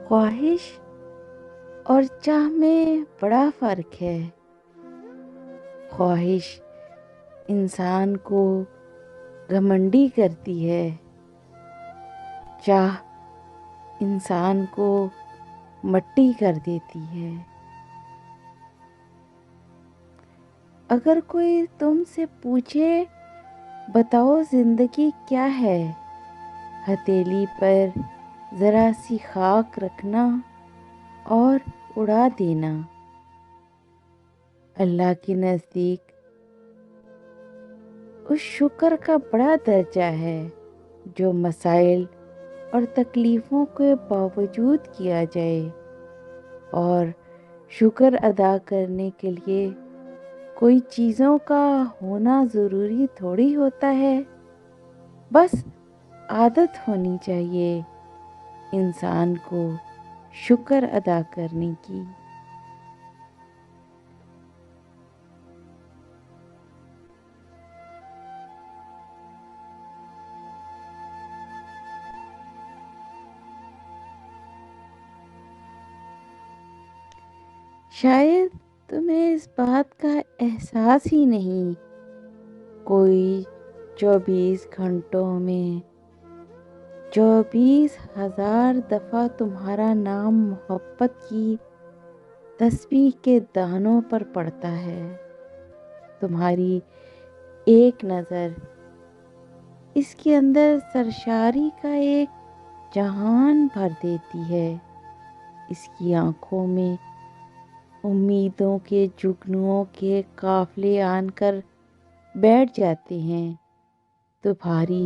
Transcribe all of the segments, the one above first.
خواہش اور چاہ میں بڑا فرق ہے۔ خواہش انسان کو گھمنڈی کرتی ہے، چاہ انسان کو مٹی کر دیتی ہے۔ اگر کوئی تم سے پوچھے بتاؤ زندگی کیا ہے، ہتھیلی پر ذرا سی خاک رکھنا اور اڑا دینا۔ اللہ کے نزدیک اس شکر کا بڑا درجہ ہے جو مسائل اور تکلیفوں کے باوجود کیا جائے، اور شکر ادا کرنے کے لیے کوئی چیزوں کا ہونا ضروری تھوڑی ہوتا ہے، بس عادت ہونی چاہیے انسان کو شکر ادا کرنے کی۔ شاید تمہیں اس بات کا احساس ہی نہیں، کوئی 24 گھنٹوں میں 24,000 دفعہ تمہارا نام محبت کی تسبیح کے دانوں پر پڑتا ہے۔ تمہاری ایک نظر اس کے اندر سرشاری کا ایک جہان بھر دیتی ہے۔ اس کی آنکھوں میں امیدوں کے جگنوؤں کے قافلے آن کر بیٹھ جاتے ہیں۔ تمہاری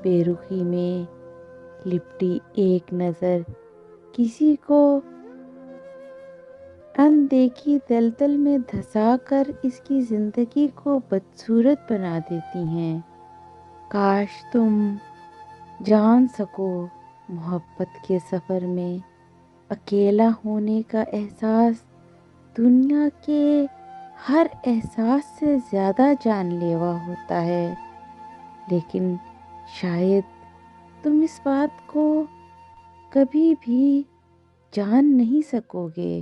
بے رخی میں لپٹی ایک نظر کسی کو اندیکھی دلدل میں دھسا کر اس کی زندگی کو بدصورت بنا دیتی ہیں۔ کاش تم جان سکو محبت کے سفر میں اکیلا ہونے کا احساس دنیا کے ہر احساس سے زیادہ جان لیوا ہوتا ہے، لیکن شاید تم اس بات کو کبھی بھی جان نہیں سکو گے۔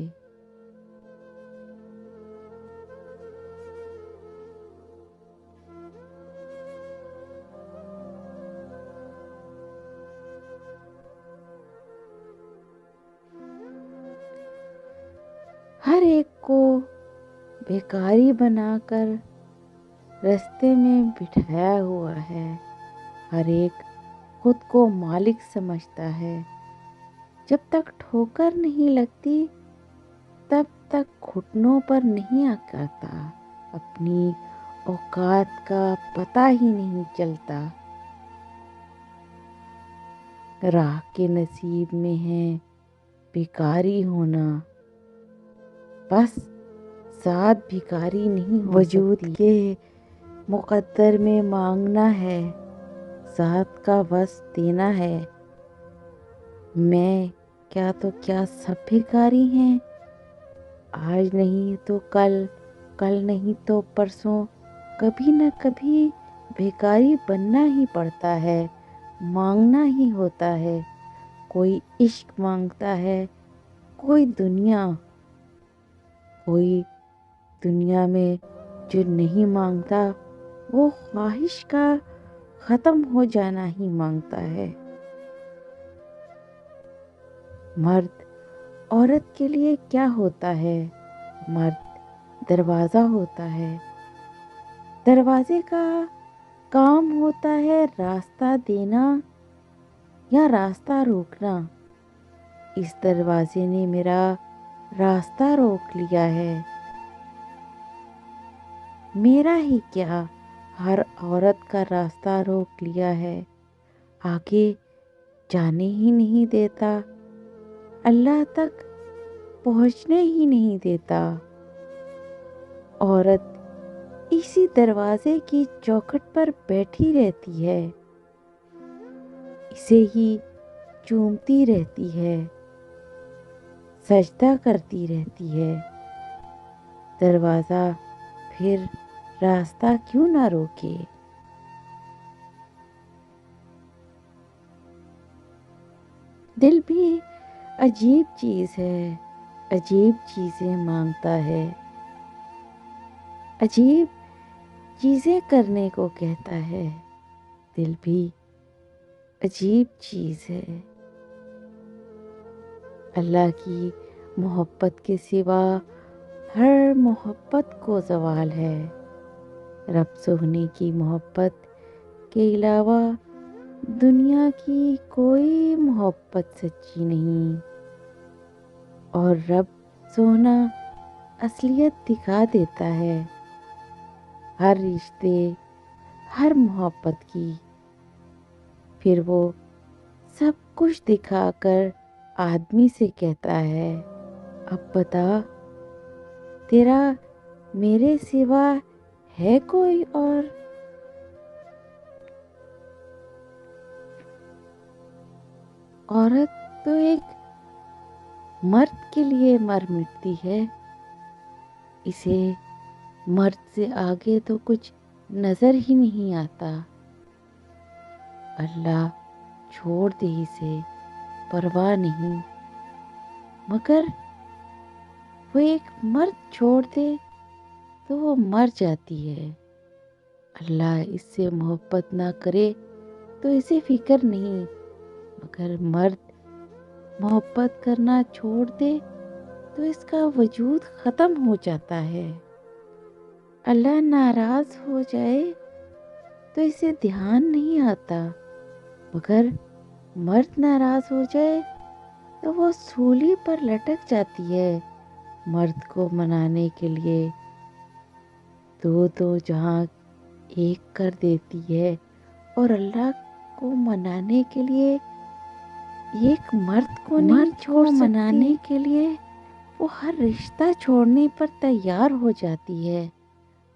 ہر ایک کو بھیکاری بنا کر رستے میں بٹھایا ہوا ہے، ہر ایک خود کو مالک سمجھتا ہے۔ جب تک ٹھوکر نہیں لگتی تب تک گھٹنوں پر نہیں آتا، اپنی اوقات کا پتہ ہی نہیں چلتا۔ راہ کے نصیب میں ہے بھکاری ہونا، بس ذات بھکاری نہیں ہو سکتی۔ وجود کے مقدر میں مانگنا ہے، ذات کا وصف دینا ہے۔ میں کیا تو کیا سب بھکاری ہیں، آج نہیں تو کل، کل نہیں تو پرسوں، کبھی نہ کبھی بھکاری بننا ہی پڑتا ہے، مانگنا ہی ہوتا ہے۔ کوئی عشق مانگتا ہے، کوئی دنیا میں جو نہیں مانگتا وہ خواہش کا ختم ہو جانا ہی مانگتا ہے۔ مرد عورت کے لیے کیا ہوتا ہے؟ مرد دروازہ ہوتا ہے، دروازے کا کام ہوتا ہے راستہ دینا یا راستہ روکنا۔ اس دروازے نے میرا راستہ روک لیا ہے، میرا ہی کیا ہر عورت کا راستہ روک لیا ہے، آگے جانے ہی نہیں دیتا، اللہ تک پہنچنے ہی نہیں دیتا۔ عورت اسی دروازے کی چوکھٹ پر بیٹھی رہتی ہے، اسے ہی چومتی رہتی ہے، سجدہ کرتی رہتی ہے۔ دروازہ پھر راستہ کیوں نہ روکے؟ دل بھی عجیب چیز ہے، عجیب چیزیں مانگتا ہے، عجیب چیزیں کرنے کو کہتا ہے، دل بھی عجیب چیز ہے۔ اللہ کی محبت کے سوا ہر محبت کو زوال ہے۔ رب سونے کی محبت کے علاوہ دنیا کی کوئی محبت سچی نہیں، اور رب سونا اصلیت دکھا دیتا ہے ہر رشتے، ہر محبت کی۔ پھر وہ سب کچھ دکھا کر آدمی سے کہتا ہے، اب بتا، تیرا میرے سوا ہے کوئی اور؟ عورت تو ایک مرد کے لیے مر مٹتی ہے، اسے مرد سے آگے تو کچھ نظر ہی نہیں آتا۔ اللہ چھوڑ دے اسے، پرواہ نہیں، مگر وہ ایک مرد چھوڑ دے تو وہ مر جاتی ہے۔ اللہ اس سے محبت نہ کرے تو اسے فکر نہیں، مگر مرد محبت کرنا چھوڑ دے تو اس کا وجود ختم ہو جاتا ہے۔ اللہ ناراض ہو جائے تو اسے دھیان نہیں آتا، مگر مرد ناراض ہو جائے تو وہ سولی پر لٹک جاتی ہے۔ مرد کو منانے کے لیے دو دو جہاں ایک کر دیتی ہے، اور اللہ کو منانے کے لیے ایک مرد کو نہیں چھوڑ سکتی۔ منانے کے لیے وہ ہر رشتہ چھوڑنے پر تیار ہو جاتی ہے،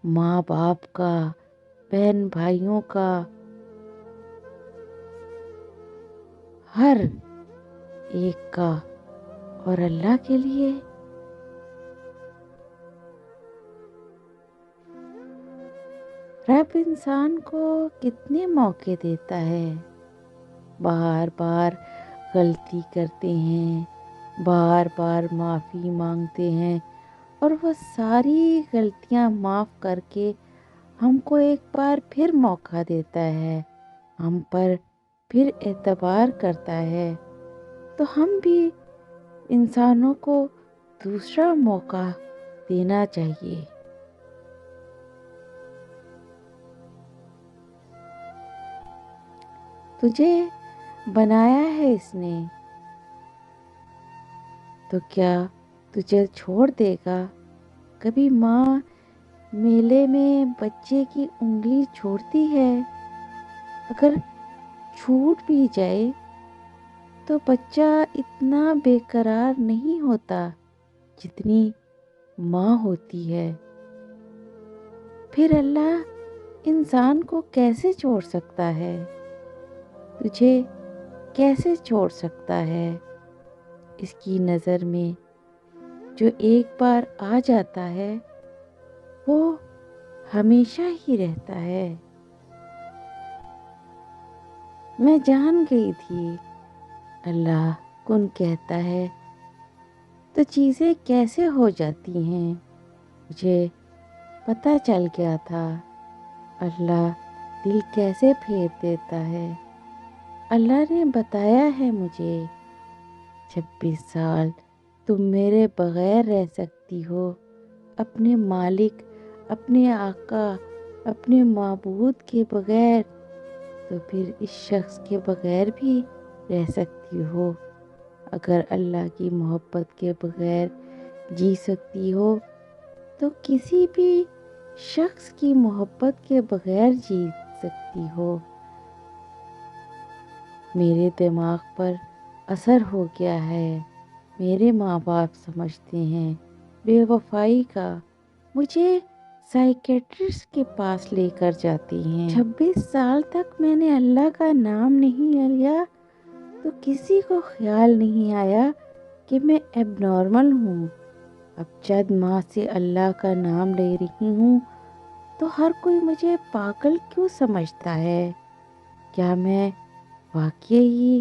ماں باپ کا، بہن بھائیوں کا، ہر ایک کا، اور اللہ کے لیے رب انسان کو کتنے موقع دیتا ہے، بار بار غلطی کرتے ہیں، بار بار معافی مانگتے ہیں، اور وہ ساری غلطیاں معاف کر کے ہم کو ایک بار پھر موقع دیتا ہے، ہم پر پھر اعتبار کرتا ہے، تو ہم بھی انسانوں کو دوسرا موقع دینا چاہیے۔ تجھے بنایا ہے اس نے، تو کیا تجھے چھوڑ دے گا؟ کبھی ماں میلے میں بچے کی انگلی چھوڑتی ہے، اگر چھوٹ بھی جائے تو بچہ اتنا بے قرار نہیں ہوتا جتنی ماں ہوتی ہے۔ پھر اللہ انسان کو کیسے چھوڑ سکتا ہے؟ تجھے کیسے چھوڑ سکتا ہے؟ اس کی نظر میں جو ایک بار آ جاتا ہے وہ ہمیشہ ہی رہتا ہے۔ میں جان گئی تھی اللہ کن کہتا ہے تو چیزیں کیسے ہو جاتی ہیں، مجھے پتہ چل گیا تھا اللہ دل کیسے پھیر دیتا ہے۔ اللہ نے بتایا ہے مجھے، 26 سال تم میرے بغیر رہ سکتی ہو، اپنے مالک، اپنے آقا، اپنے معبود کے بغیر، تو پھر اس شخص کے بغیر بھی رہ سکتی ہو۔ اگر اللہ کی محبت کے بغیر جی سکتی ہو تو کسی بھی شخص کی محبت کے بغیر جی سکتی ہو۔ میرے دماغ پر اثر ہو گیا ہے، میرے ماں باپ سمجھتے ہیں بے وفائی کا، مجھے سائیکیٹرسٹ کے پاس لے کر جاتی ہیں۔ 26 سال تک میں نے اللہ کا نام نہیں لیا تو کسی کو خیال نہیں آیا کہ میں ایب نارمل ہوں۔ اب چند ماہ سے اللہ کا نام لے رہی ہوں تو ہر کوئی مجھے پاگل کیوں سمجھتا ہے؟ کیا میں واقعی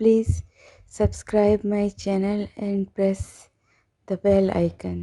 Please subscribe my channel and press the bell icon.